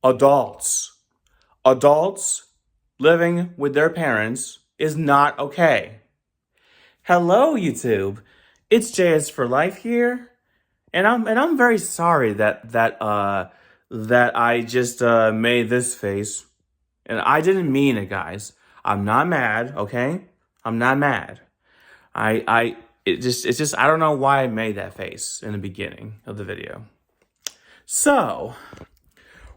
Adults. Adults living with their parents is not okay. Hello, YouTube. It's JS for Life here, and I'm very sorry that I just made this face, and I didn't mean it, guys. I'm not mad, okay? I'm not mad. It's just I don't know why I made that face in the beginning of the video. So,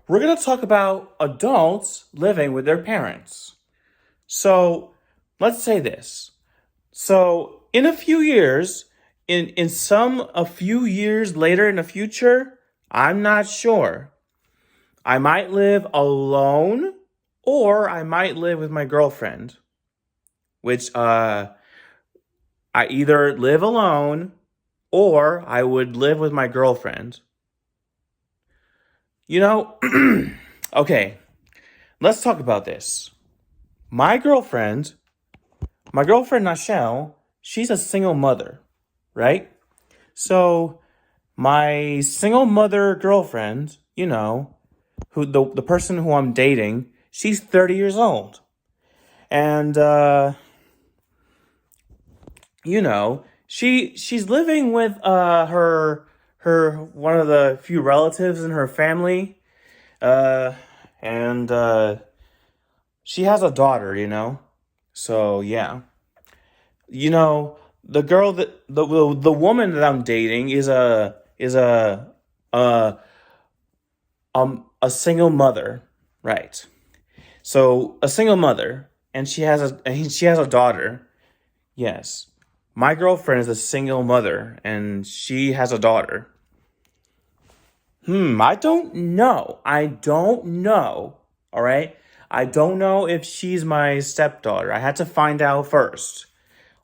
we're going to talk about adults living with their parents. So, let's say this. So, in a few years, a few years later in the future, I'm not sure. I might live alone or I might live with my girlfriend, which I either live alone or I would live with my girlfriend. You know, okay, let's talk about this. My girlfriend, Nashelle, she's a single mother, right? So my single mother girlfriend, who the person who I'm dating, she's 30 years old. And she's living with her one of the few relatives in her family. And she has a daughter. So yeah. The girl that the woman that I'm dating is a single mother, right? So a single mother, and she has a daughter. Yes. My girlfriend is a single mother and she has a daughter. I don't know. All right? I don't know if she's my stepdaughter. I had to find out first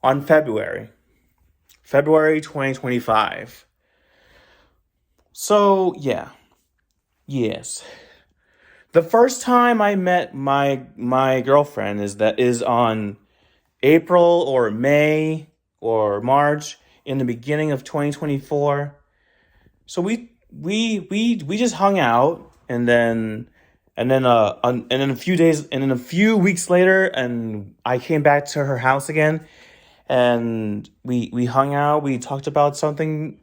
on February 2025. So, yeah. Yes. The first time I met my girlfriend is on April or May or March in the beginning of 2024. So we just hung out and then a few weeks later, and I came back to her house again, and we hung out. We talked about something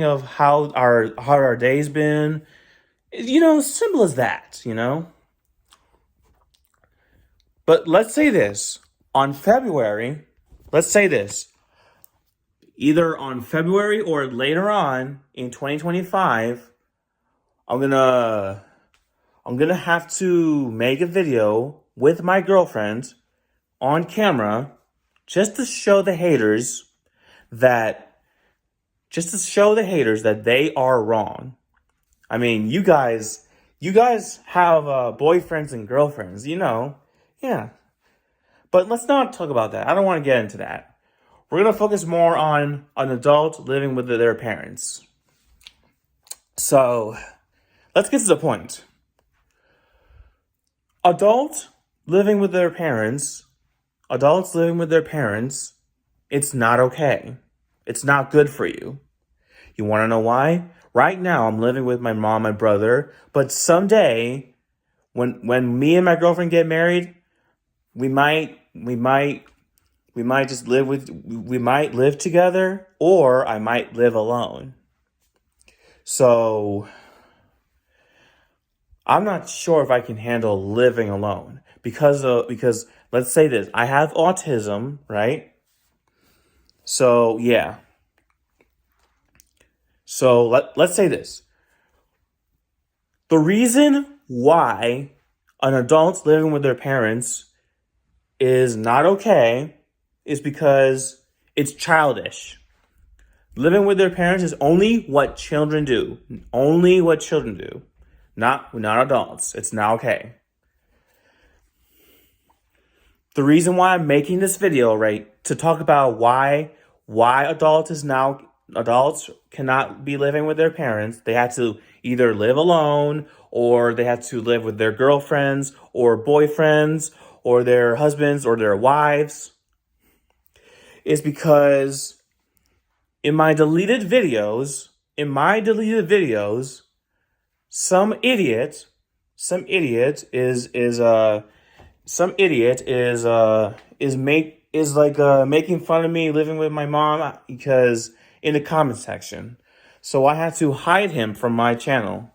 of how our day's been. Simple as that. But let's say this on February. Let's say this. Either on February or later on in 2025, I'm gonna have to make a video with my girlfriend on camera just to show the haters that they are wrong. I mean, you guys have boyfriends and girlfriends, yeah. But let's not talk about that. I don't want to get into that. We're going to focus more on an adult living with their parents. So, let's get to the point. Adults living with their parents, it's not okay. It's not good for you. You want to know why? Right now, I'm living with my mom and brother, but someday, when me and my girlfriend get married, we might live together, or I might live alone. So I'm not sure if I can handle living alone because let's say this, I have autism, right? So yeah. So let's say this. The reason why an adult living with their parents is not okay is because it's childish. Living with their parents is only what children do. Only what children do. Not adults. It's not okay. The reason why I'm making this video, right, to talk about why adults cannot be living with their parents. They have to either live alone or they have to live with their girlfriends or boyfriends or their husbands or their wives, is because in my deleted videos, some idiot some idiot is like making fun of me living with my mom because in the comment section. So I had to hide him from my channel.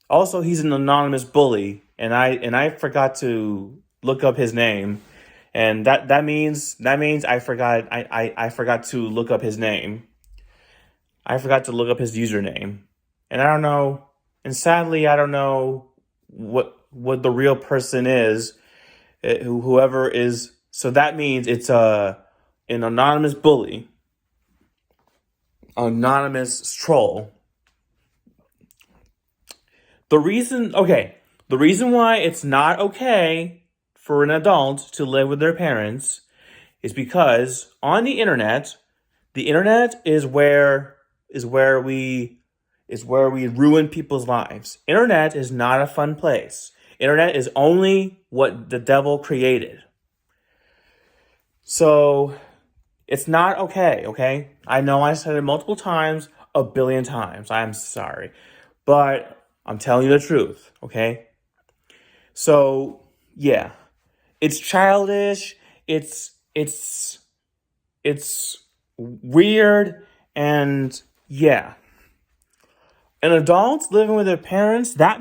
Also, he's an anonymous bully, and I forgot to look up his name, and that means I forgot to look up his name. I forgot to look up his username, and I don't know. And sadly, I don't know what the real person is, whoever is. So that means it's an anonymous bully, anonymous troll. The reason why it's not okay for an adult to live with their parents is because on the internet is where we ruin people's lives. Internet is not a fun place. Internet is only what the devil created. So it's not okay, okay? I know I said it multiple times, a billion times. I'm sorry. But I'm telling you the truth, okay? So, yeah. It's childish, it's weird, and yeah. And adults living with their parents, that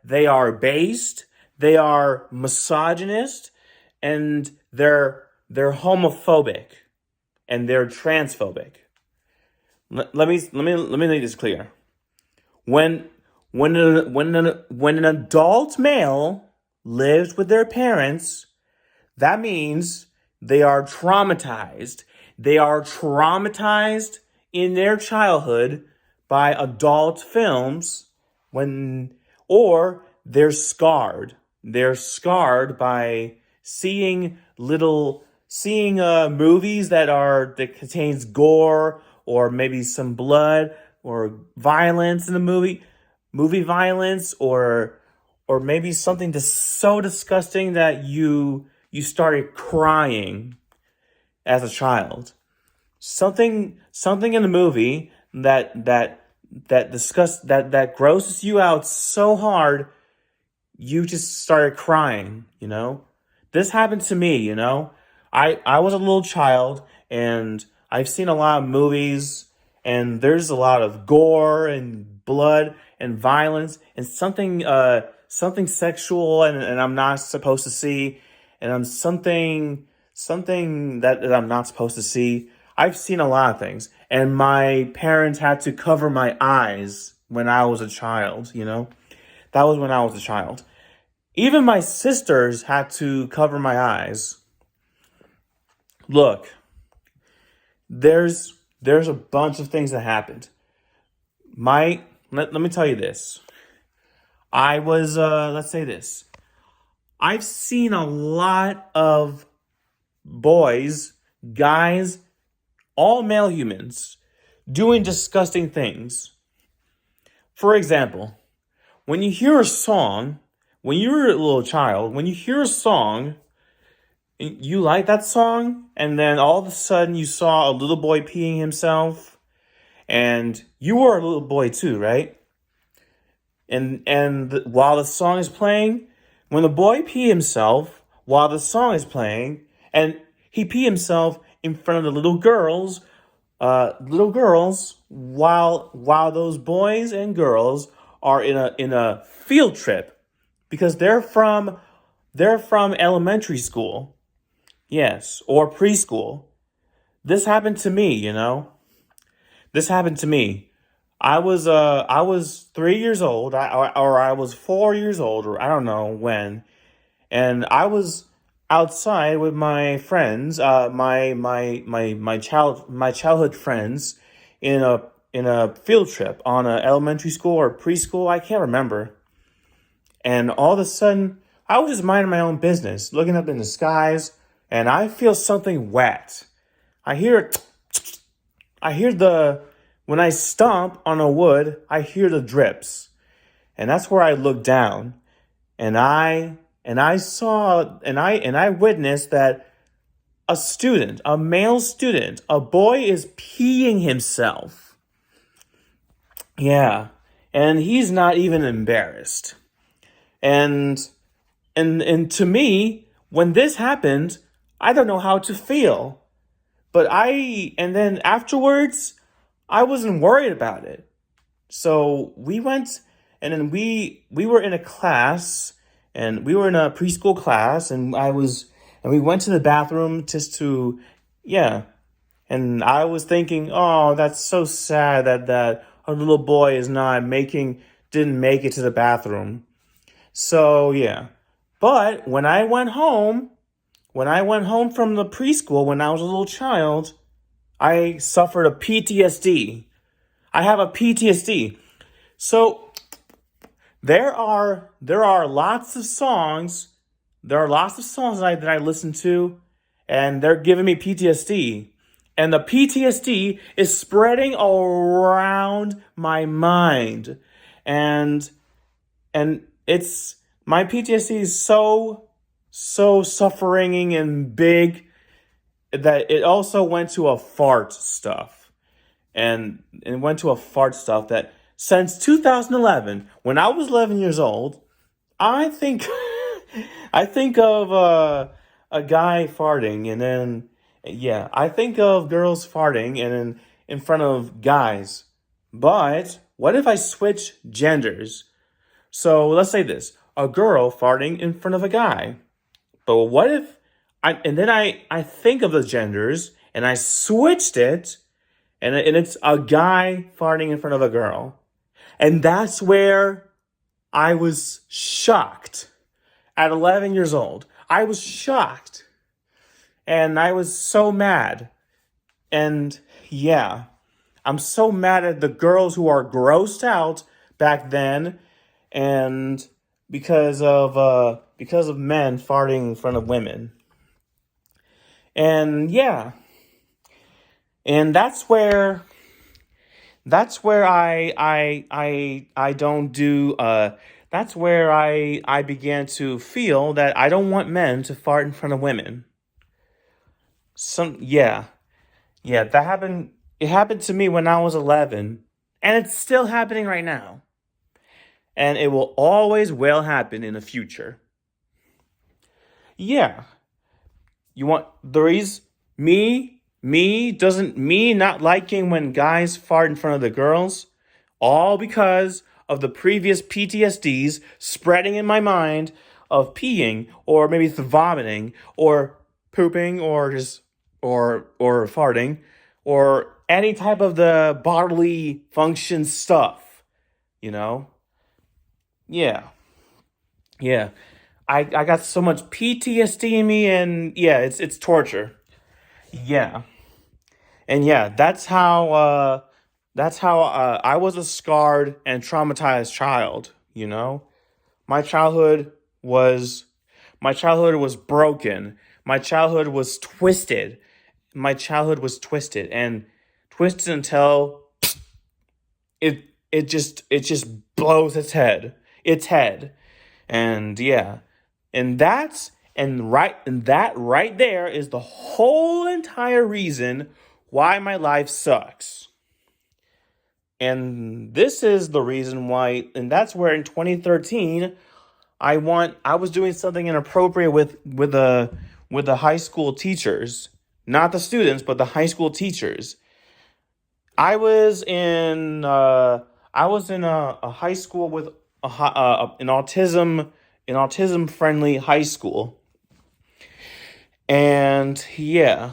they are based, they are misogynist, and they're homophobic, and they're transphobic. Let me make this clear. When when an adult male lives with their parents, that means they are traumatized. They are traumatized in their childhood by adult films when or they're scarred. They're scarred by seeing movies that contains gore or maybe some blood or violence in the movie violence or maybe something so disgusting that you started crying as a child. Something in the movie that grosses you out so hard you just started crying. This happened to me. I was a little child and I've seen a lot of movies and there's a lot of gore and blood and violence and something sexual and I'm not supposed to see and I'm something that I'm not supposed to see. I've seen a lot of things and my parents had to cover my eyes when I was a child. That was when I was a child. Even my sisters had to cover my eyes. Look, there's a bunch of things that happened. Let me tell you this. I was let's say this. I've seen a lot of boys, guys, all male humans doing disgusting things. For example, when you hear a song, when you're a little child, when you hear a song, you like that song, and then all of a sudden you saw a little boy peeing himself, and you were a little boy too, right? And while the song is playing, when the boy pee himself while the song is playing, and he pee himself in front of the little girls, while those boys and girls are in a field trip because they're from elementary school, yes, or preschool. This happened to me. This happened to me. I was 3 years old, or I was 4 years old, or I don't know when, and I was outside with my friends, my childhood friends, in a field trip on a elementary school or preschool. I can't remember. And all of a sudden, I was just minding my own business, looking up in the skies, and I feel something wet. I hear I hear when I stomp on a wood, I hear the drips. And that's where I look down and I saw and I witnessed that a male student, a boy is peeing himself. Yeah. and he's not even embarrassed. And and to me, when this happened, I don't know how to feel. But and then afterwards, I wasn't worried about it. So we went, and then we were in a class, and we were in a preschool class, and we went to the bathroom just to, yeah. And I was thinking, oh, that's so sad that a little boy didn't make it to the bathroom. So yeah. But when I went home from the preschool when I was a little child, I suffered a PTSD. I have a PTSD. So there are lots of songs. There are lots of songs that I listen to, and they're giving me PTSD. And the PTSD is spreading around my mind. And it's my PTSD is so suffering and big that it also went to a fart stuff. And it went to a fart stuff that since 2011, when I was 11 years old, I think I think of a guy farting, and then yeah, I think of girls farting and then in front of guys. But what if I switch genders? So let's say this: a girl farting in front of a guy. But what if I think of the genders and I switched it, and it's a guy farting in front of a girl. And that's where I was shocked at 11 years old. I was shocked. And I was so mad. And yeah, I'm so mad at the girls who are grossed out back then, and because of men farting in front of women. And yeah, and that's where I don't do that's where I began to feel that I don't want men to fart in front of women. Yeah. Yeah, that happened. It happened to me when I was 11, and it's still happening right now. And it will always will happen in the future. Yeah. You want the reason me not liking when guys fart in front of the girls, all because of the previous PTSDs spreading in my mind of peeing or maybe vomiting or pooping or just or farting or any type of the bodily function stuff, you know? Yeah. Yeah. I got so much PTSD in me, and yeah, it's torture. Yeah. And yeah, that's how I was a scarred and traumatized child, you know? My childhood was my childhood was broken. My childhood was twisted. My childhood was twisted and twisted until it just blows its head. And yeah. And that right there is the whole entire reason why my life sucks. And this is the reason why, and that's where in 2013 I was doing something inappropriate with the high school teachers, not the students, but the high school teachers. I was in a high school with an autism friendly high school, and yeah,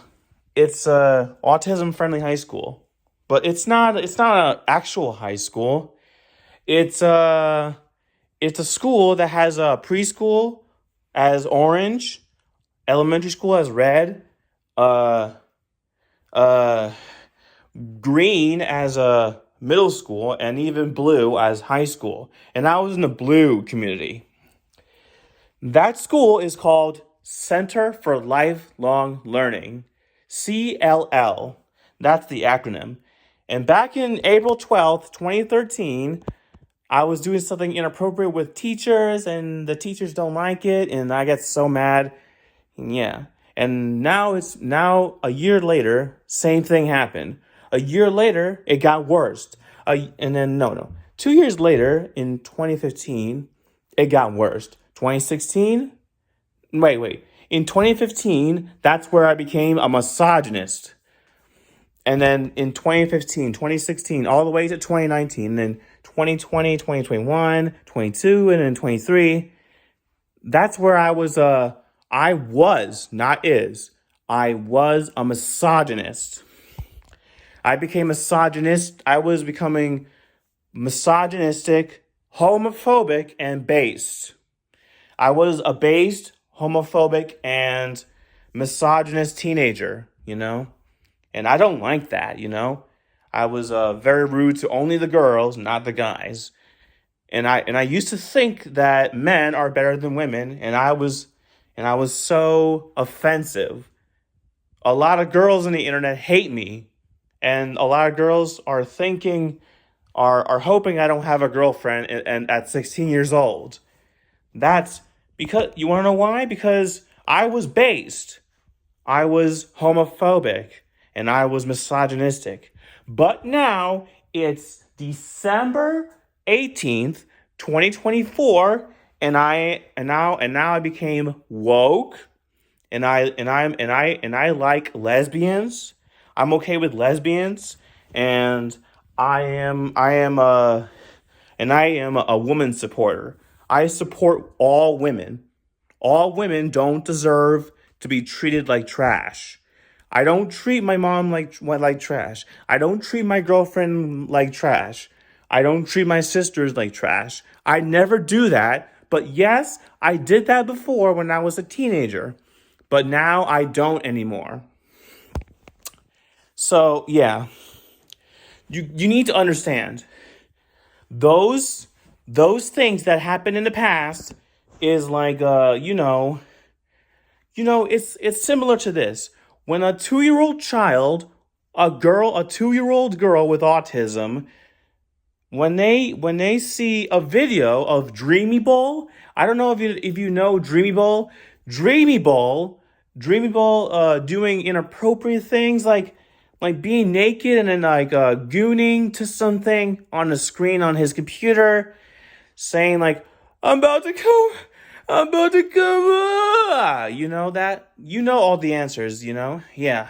it's a autism friendly high school, but it's not an actual high school. It's a it's a school that has a preschool as orange, elementary school as red, uh uh green as a middle school, and even blue as high school. And I was in the blue community. That school is called Center for Lifelong Learning, CLL. That's the acronym. And back in April 12th, 2013, I was doing something inappropriate with teachers, and the teachers don't like it, and I get so mad. And yeah. And now a year later, same thing happened. A year later, it got worse. And then no. 2 years later, in 2015, it got worse. 2016, wait. In 2015, that's where I became a misogynist. And then in 2015, 2016, all the way to 2019, then 2020, 2021, 22, and then 23, that's where I was, not is, I was a misogynist. I became misogynist. I was becoming misogynistic, homophobic, and based. I was a based, homophobic, and misogynist teenager, And I don't like that, I was very rude to only the girls, not the guys. And I used to think that men are better than women, and I was so offensive. A lot of girls on the internet hate me, and a lot of girls are hoping I don't have a girlfriend and at 16 years old. That's because, you want to know why? Because I was based. I was homophobic and I was misogynistic. But now it's December 18th, 2024, and now I became woke, and I like lesbians. I'm okay with lesbians, and I am a woman supporter. I support all women. All women don't deserve to be treated like trash. I don't treat my mom like trash. I don't treat my girlfriend like trash. I don't treat my sisters like trash. I never do that. But yes, I did that before when I was a teenager. But now I don't anymore. So, yeah. You need to understand those things that happened in the past is like it's similar to this. When a 2-year-old child, a 2-year-old girl with autism, when they see a video of Dreamy Ball, I don't know if you know Dreamy Ball. Dreamy Ball doing inappropriate things like being naked and then gooning to something on the screen on his computer, saying like, I'm about to come. You know that? You know all the answers, Yeah.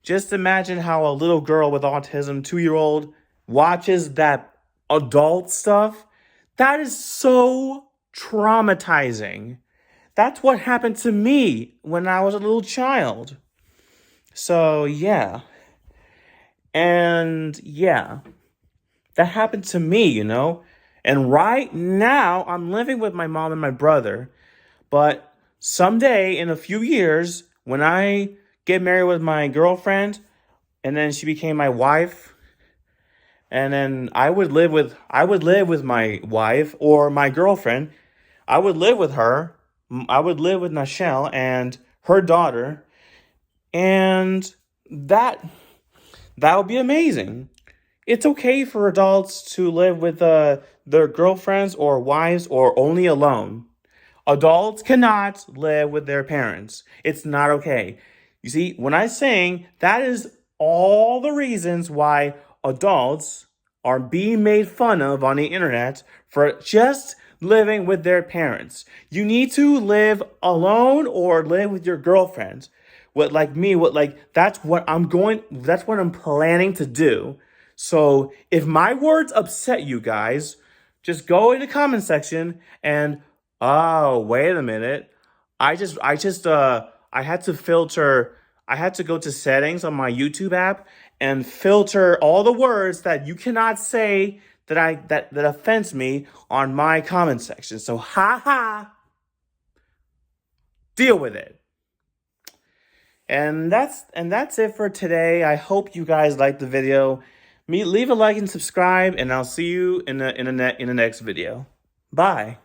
Just imagine how a little girl with autism, 2-year-old, watches that adult stuff. That is so traumatizing. That's what happened to me when I was a little child. So, yeah. And, yeah. That happened to me, And right now, I'm living with my mom and my brother. But someday, in a few years, when I get married with my girlfriend, and then she became my wife, and then I would live with my wife or my girlfriend. I would live with her. I would live with Nashelle and her daughter, and that would be amazing. It's okay for adults to live with their girlfriends or wives or only alone. Adults cannot live with their parents. It's not okay. You see, when I'm saying that is all the reasons why adults are being made fun of on the internet for just living with their parents. You need to live alone or live with your girlfriend. That's what I'm planning to do. So if my words upset you guys, just go in the comment section and, oh, wait a minute. I had to go to settings on my YouTube app and filter all the words that you cannot say that offends me on my comment section. So deal with it. And that's it for today. I hope you guys liked the video. Leave a like and subscribe, and I'll see you in the next video. Bye.